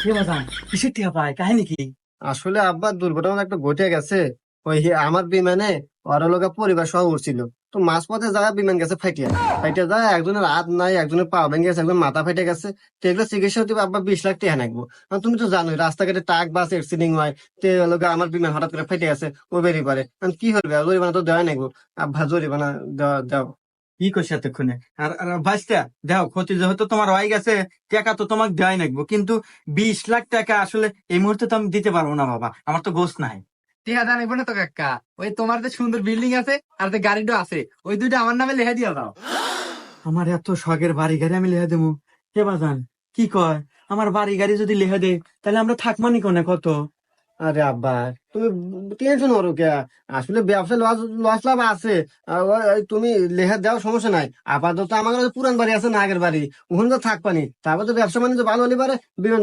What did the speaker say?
কে বাজান কিসের টিয়া পায় কাহিনী কি? আসলে আব্বা দুর্ঘটনা একটা ঘটে গেছে। আমার বিমানে ওরা লোক পরিবার সহ উঠছিল। তো মাঝপথে যায় বিমান গেছে ফাইটিয়া ফাইটিয়া যায়, একজনের হাত নাই, একজনের পা ভেঙে গেছে, একজন মাথা ফেটে গেছে। তো এগুলো চিকিৎসা হতে আব্বা 20 লাখ টাকা নাকবো। আর তুমি তো জানোই রাস্তাঘাটে ট্রাক বাস অ্যাক্সিডেন্ট হয়। তো লোক আমার বিমান হঠাৎ করে ফেটে গেছে, ও বেরিয়ে পারে এখন কি হবে, আর জরিমানা তো দেওয়া নাকবো। আব্বা জরিমানা দেওয়া দাও। কি করছে এতক্ষণে? আর ভাইস্তা, দেখো ক্ষতি যেহেতু তোমার হয়ে গেছে, টাকা তো তোমাকে দেওয়াই লাগবে, কিন্তু 20 লাখ টাকা আসলে এই মুহূর্তে তো আমি দিতে পারবো না বাবা, আমার তো গোছ নাই। টিহা জানিব না তো কাকা। ওই তোমার যে সুন্দর বিল্ডিং আছে আর যে গাড়িটা আছে, ওই দুইটা আমার নামে লিখে দিয়া দাও। আমার এত শখের বাড়ি গাড়ি আমি লেখা দেবো? কে বাজান কি কয়? আমার বাড়ি গাড়ি যদি লেখা দে, তাহলে আমরা থাকবানি কোনে কত? আরে আব্বা, তুমি টেনশন করো কে? আসলে ব্যবসা লস লস লাভ আছে। তুমি লেখা দেওয়ার সমস্যা নাই। আপাতত আমার কাছে পুরান বাড়ি আছে না, আগের বাড়ি, ওখানে তো থাকবানি। তারপর তো ব্যবসা বাণিজ্য ভালো হলে পারে বিমান